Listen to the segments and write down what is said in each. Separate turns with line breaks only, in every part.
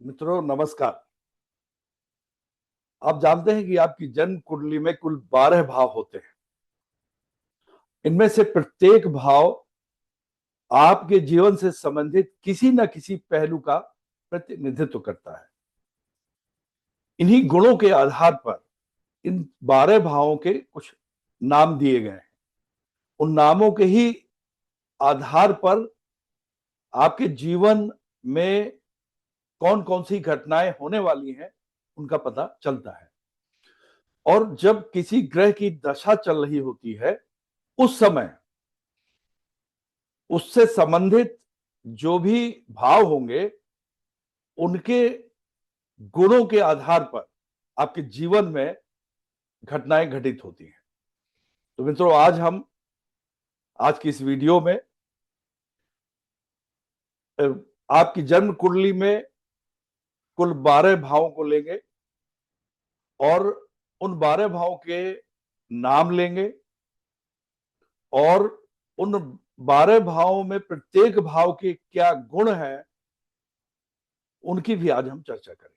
मित्रों नमस्कार। आप जानते हैं कि आपकी जन्म कुंडली में कुल 12 भाव होते हैं। इनमें से प्रत्येक भाव आपके जीवन से संबंधित किसी न किसी पहलू का प्रतिनिधित्व करता है। इन्हीं गुणों के आधार पर इन 12 भावों के कुछ नाम दिए गए हैं। उन नामों के ही आधार पर आपके जीवन में कौन कौन सी घटनाएं होने वाली हैं उनका पता चलता है। और जब किसी ग्रह की दशा चल रही होती है उस समय उससे संबंधित जो भी भाव होंगे उनके गुणों के आधार पर आपके जीवन में घटनाएं घटित होती हैं। तो मित्रों आज की इस वीडियो में आपकी जन्म कुंडली में कुल 12 भावों को लेंगे और उन 12 भावों के नाम लेंगे और उन 12 भावों में प्रत्येक भाव के क्या गुण हैं उनकी भी आज हम चर्चा करेंगे।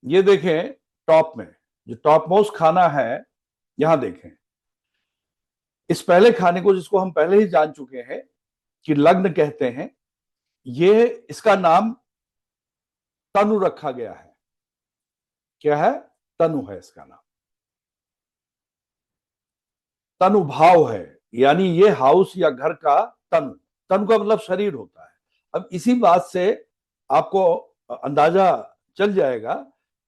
ये देखें टॉप में जो टॉप मोस्ट खाना है, यहां देखें इस पहले खाने को जिसको हम पहले ही जान चुके हैं कि लग्न कहते हैं। ये इसका नाम तनु रखा गया है। क्या है? तनु है इसका नाम। तनु भाव है, यानी ये हाउस या घर का तनु। तनु का मतलब शरीर होता है। अब इसी बात से आपको अंदाजा चल जाएगा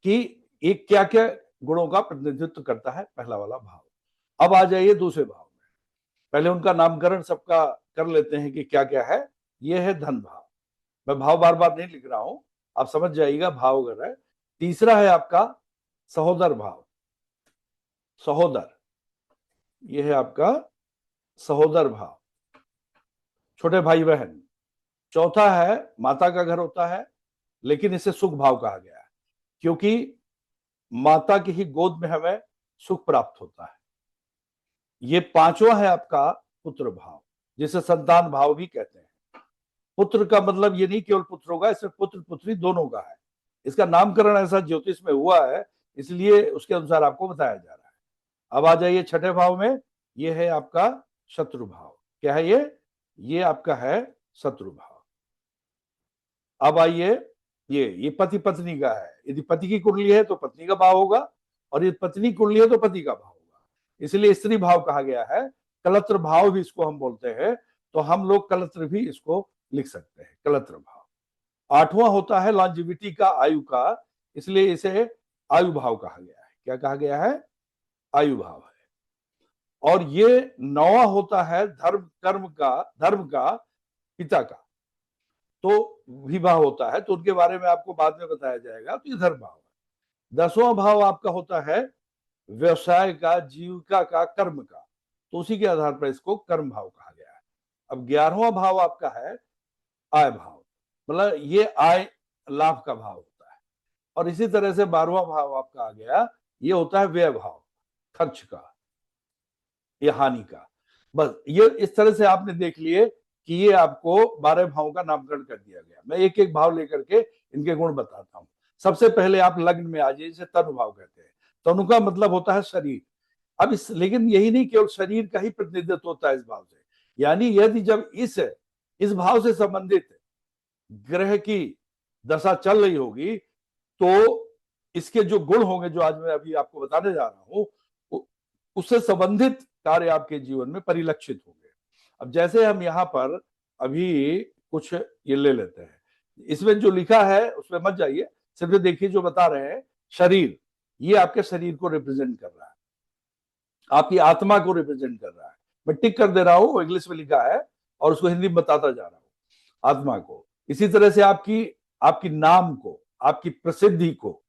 कि एक क्या क्या गुणों का प्रतिनिधित्व करता है पहला वाला भाव। अब आ जाइए दूसरे भाव में। पहले उनका नामकरण सबका कर लेते हैं कि क्या क्या है। यह है धन भाव। मैं भाव बार बार नहीं लिख रहा हूं, आप समझ जाइएगा भाव अगर है। तीसरा है आपका सहोदर भाव। सहोदर, यह है आपका सहोदर भाव, छोटे भाई बहन। चौथा है माता का घर होता है, लेकिन इसे सुख भाव कहा गया है क्योंकि माता की ही गोद में हमें सुख प्राप्त होता है। ये पांचवा है आपका पुत्र भाव, जिसे संतान भाव भी कहते हैं। पुत्र का मतलब ये नहीं केवल पुत्र होगा, इसमें पुत्र पुत्री दोनों का है। इसका नामकरण ऐसा ज्योतिष में हुआ है, इसलिए उसके अनुसार आपको बताया जा रहा है। अब आ जाइए छठे भाव में। ये है आपका शत्रु भाव। क्या है ये? ये आपका है शत्रु भाव। अब आइए, ये पति पत्नी का है। यदि पति की कुंडली है तो पत्नी का भाव होगा, और यदि पत्नी कुंडली है तो पति का भाव होगा। इसलिए स्त्री भाव कहा गया है। कलत्र भाव भी इसको हम बोलते हैं, तो हम लोग कलत्र भी इसको लिख सकते हैं, कलत्र भाव। आठवां होता है लॉन्जिविटी का, आयु का, इसलिए इसे आयु भाव कहा गया है। क्या कहा गया है? आयु भाव है। और ये नौवां होता है धर्म का पिता का, तो विवाह होता है, तो उनके बारे में आपको बाद में बताया जाएगा। तो ये धर्म भाव है। 10वां भाव आपका होता है व्यवसाय का, जीविका का, कर्म का, तो उसी के आधार पर इसको कर्म भाव कहा गया है। अब 11वां भाव आपका है आय भाव, मतलब ये आय लाभ का भाव होता है। और इसी तरह से 12वां भाव आपका आ गया, ये होता है व्यय भाव, खर्च का या हानि का। बस ये इस तरह से आपने देख लिए कि ये आपको 12 भावों का नामकरण कर दिया गया। मैं एक एक भाव लेकर के इनके गुण बताता हूं। सबसे पहले आप लग्न में आ जाइए, जिसे तनु भाव कहते हैं। तनु का मतलब होता है शरीर। अब लेकिन यही नहीं केवल शरीर का ही प्रतिनिधित्व होता है इस भाव से, यानी यदि जब इस भाव से संबंधित ग्रह की दशा चल रही होगी तो इसके जो गुण होंगे, जो आज मैं अभी आपको बताने जा रहा हूं, उससे संबंधित कार्य आपके जीवन में परिलक्षित होंगे। अब जैसे हम यहाँ पर अभी कुछ ये ले लेते हैं। इसमें जो लिखा है उसमें मत जाइए, सिर्फ देखिए जो बता रहे हैं। शरीर, ये आपके शरीर को रिप्रेजेंट कर रहा है, आपकी आत्मा को रिप्रेजेंट कर रहा है। मैं टिक कर दे रहा हूं, इंग्लिश में लिखा है और उसको हिंदी में बताता जा रहा हूं। आत्मा को, इसी तरह से आपकी नाम को, आपकी प्रसिद्धि को,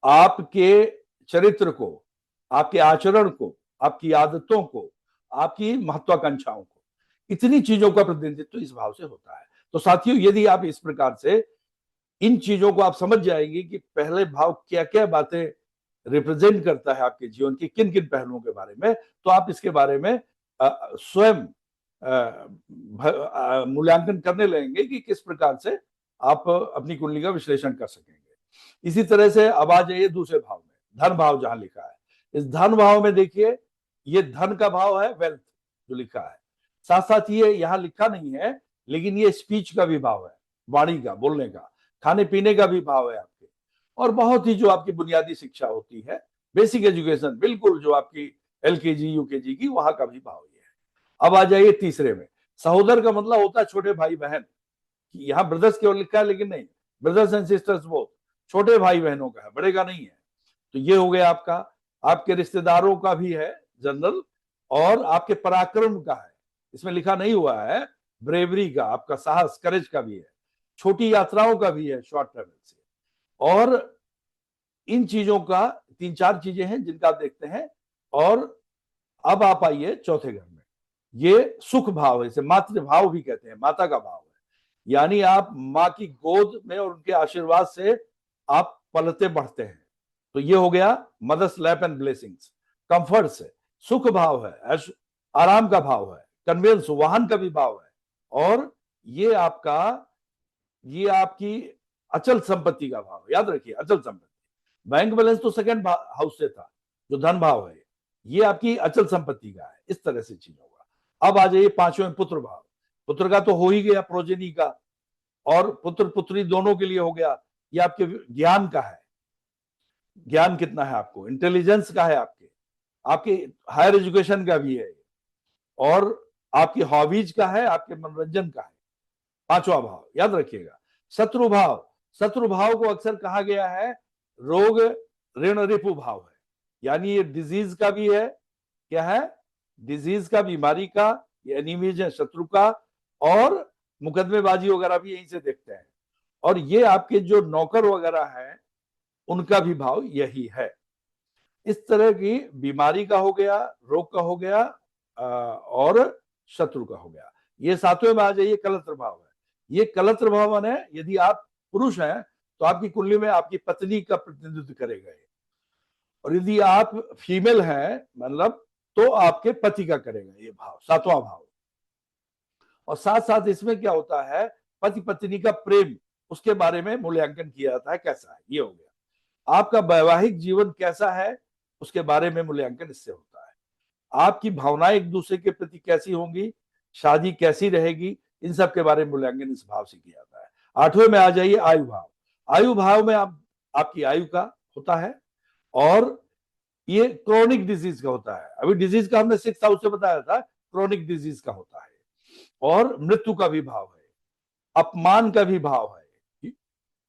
आपके चरित्र को, आपके आचरण को, आपकी आदतों को, आपकी महत्वाकांक्षाओं को, इतनी चीजों का प्रतिनिधित्व इस भाव से होता है। तो साथियों, यदि आप इस प्रकार से इन चीजों को आप समझ जाएंगे कि पहले भाव क्या क्या बातें रिप्रेजेंट करता है आपके जीवन की, किन किन पहलुओं के बारे में, तो आप इसके बारे में स्वयं मूल्यांकन करने लगेंगे कि किस प्रकार से आप अपनी कुंडली का विश्लेषण कर सकेंगे। इसी तरह से अब आ जाइए दूसरे भाव में, धन भाव जहां लिखा है। इस धन भाव में देखिए, ये धन का भाव है, वेल्थ जो लिखा है। साथ साथ ये यहाँ लिखा नहीं है, लेकिन ये स्पीच का भी भाव है, वाणी का, बोलने का, खाने पीने का भी भाव है आपके, और बहुत ही जो आपकी बुनियादी शिक्षा होती है, बेसिक एजुकेशन, बिल्कुल जो आपकी LKG UKG की, वहां का भी भाव ये है। अब आ जाइए तीसरे में, सहोदर का मतलब होता है छोटे भाई बहन। यहाँ ब्रदर्स केवल लिखा है, लेकिन नहीं, ब्रदर्स एंड सिस्टर्स बोथ, छोटे भाई बहनों का है, बड़े का नहीं है। तो ये हो गया आपका, आपके रिश्तेदारों का भी है जनरल, और आपके पराक्रम का है, इसमें लिखा नहीं हुआ है, ब्रेवरी का, आपका साहस, करेज का भी है, छोटी यात्राओं का भी है, शॉर्ट ट्रेवल से। और इन चीजों का 3-4 चीजें हैं जिनका आप देखते हैं। और अब आप आइए चौथे घर में, ये सुख भाव है, इसे मातृ भाव भी कहते हैं, माता का भाव है, यानी आप माँ की गोद में और उनके आशीर्वाद से आप पलते बढ़ते हैं। तो ये हो गया mother's lap and blessings, comfort से, सुख भाव है, आराम का भाव है, कन्वेंस, वाहन का भी भाव है, और ये आपकी अचल संपत्ति का भाव है। याद रखिए, अचल संपत्ति, बैंक बैलेंस तो सेकंड हाउस से था, जो धन भाव है, ये आपकी अचल संपत्ति का है। इस तरह से चीज होगा। अब आ जाइए पांचवें, पुत्र भाव। पुत्र का तो हो ही गया, प्रोजेनी का, और पुत्र पुत्री दोनों के लिए हो गया। ये आपके ज्ञान का है, ज्ञान कितना है आपको, इंटेलिजेंस का है, आपके हायर एजुकेशन का भी है, और आपकी हॉबीज का है, आपके मनोरंजन का है। पांचवा भाव याद रखिएगा। शत्रु भाव, शत्रु भाव को अक्सर कहा गया है रोग ऋण रिपु भाव है, यानी ये डिजीज का भी है, क्या है, डिजीज का, बीमारी का, ये एनिमीज है, शत्रु का, और मुकदमेबाजी वगैरह भी यहीं से देखते हैं। और ये आपके जो नौकर वगैरह हैं, उनका भी भाव यही है। इस तरह की बीमारी का हो गया, रोग का हो गया, और शत्रु का हो गया। ये सातवें में आ जाइए, कलत्र भाव है। ये कलत्र भाव है, यदि आप पुरुष हैं तो आपकी कुंडली में आपकी पत्नी का प्रतिनिधित्व करेगा, और यदि आप फीमेल हैं मतलब, तो आपके पति का करेगा ये भाव, सातवां भाव। और साथ साथ इसमें क्या होता है, पति पत्नी का प्रेम, उसके बारे में मूल्यांकन किया जाता है, कैसा है, ये हो गया। आपका वैवाहिक जीवन कैसा है, उसके बारे में मूल्यांकन इससे होता है। आपकी भावनाएं एक दूसरे के प्रति कैसी होंगी, शादी कैसी रहेगी, इन सब के बारे में मूल्यांकन इस भाव से किया जाता है। आठवें में आ जाइए, आयु भाव। आयु भाव में आपकी आयु का होता है, और ये क्रोनिक डिजीज का होता है। अभी डिजीज का हमने 6th हाउस से बताया था, क्रोनिक डिजीज का होता है। और मृत्यु का भी भाव है, अपमान का भी भाव है,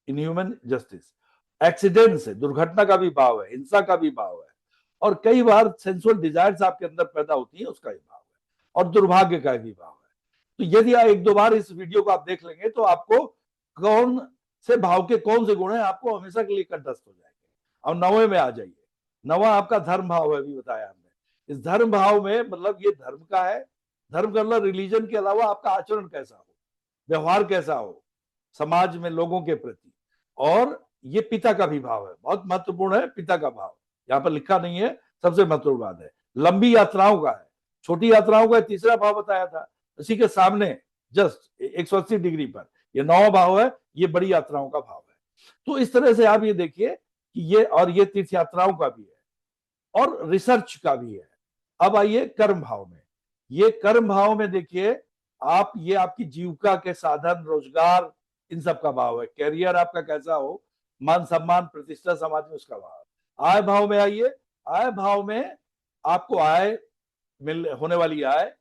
इनह्यूमन जस्टिस, एक्सीडेंट से, दुर्घटना का भी भाव है, हिंसा का भी भाव है, और कई बार सेंसुअल डिजायर्स आपके अंदर पैदा होती है, उसका भी भाव है, और दुर्भाग्य का भी भाव है। तो यदि आप 1-2 बार इस वीडियो को आप देख लेंगे तो आपको कौन से भाव के कौन से गुण है आपको हमेशा के लिए कंठस्थ हो जाएंगे। अब 9वें में आ जाइए। 9वां आपका धर्म भाव है, अभी बताया हमने। इस धर्म भाव में मतलब ये धर्म का है, धर्म का मतलब रिलीजन के अलावा आपका आचरण कैसा हो, व्यवहार कैसा हो समाज में लोगों के प्रति। और ये पिता का भी भाव है, बहुत महत्वपूर्ण है, पिता का भाव यहाँ पर लिखा नहीं है, सबसे महत्वपूर्ण बात है। लंबी यात्राओं का है, छोटी यात्राओं का तीसरा भाव बताया था, इसी के सामने जस्ट 180 डिग्री पर ये 9वां भाव है, ये बड़ी यात्राओं का भाव है। तो इस तरह से आप ये देखिए कि ये, और ये तीर्थ यात्राओं का भी है, और रिसर्च का भी है। अब आइए कर्म भाव में। ये कर्म भाव में देखिए आप, ये आपकी जीविका के साधन, रोजगार, इन सब का भाव है। कैरियर आपका कैसा हो, मान सम्मान, प्रतिष्ठा समाज में, उसका भाव है। आय भाव में आइए। आय भाव में आपको आय होने वाली आय,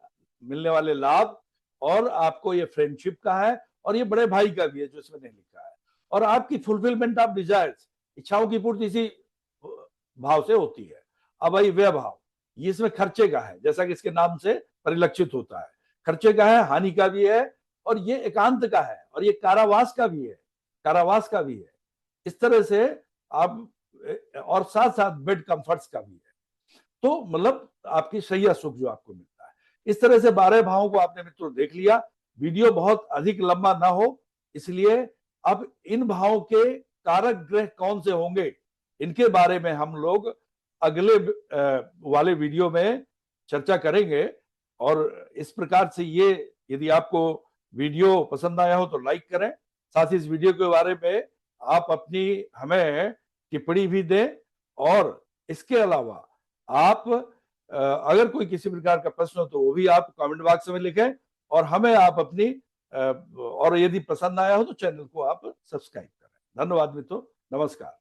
मिलने वाले लाभ, और आपको ये फ्रेंडशिप का है, और ये बड़े भाई का भी है जो इसमें नहीं लिखा है। और आपकी फुलफिलमेंट ऑफ डिजायर्स, इच्छाओं की पूर्ति इसी भाव से होती है। अब भाई व्यय भाव, ये इसमें खर्चे का है, जैसा कि इसके नाम से परिलक्षित होता है, खर्चे का है, हानि का भी है, और ये एकांत का है, और ये कारावास का भी है, कारावास का भी है। इस तरह से आप, और साथ साथ बेड कंफर्ट्स का भी है। तो मतलब आपकी शैया सुख जो आपको मिलता है। इस तरह से 12 भावों को आपने मित्रों देख लिया। वीडियो बहुत अधिक लंबा ना हो, इसलिए अब इन भावों के कारक ग्रह कौन से होंगे, इनके बारे में हम लोग अगले वाले वीडियो में चर्चा करेंगे। और इस प्रकार से ये यदि आपको वीडियो पसंद आया हो तो लाइक करें, साथ ही इस वीडियो के बारे में आप अपनी हमें टिप्पणी भी दें, और इसके अलावा आप अगर कोई किसी प्रकार का प्रश्न हो तो वो भी आप कमेंट बॉक्स में लिखें, और हमें आप अपनी और यदि पसंद आया हो तो चैनल को आप सब्सक्राइब करें। धन्यवाद मित्रों, नमस्कार।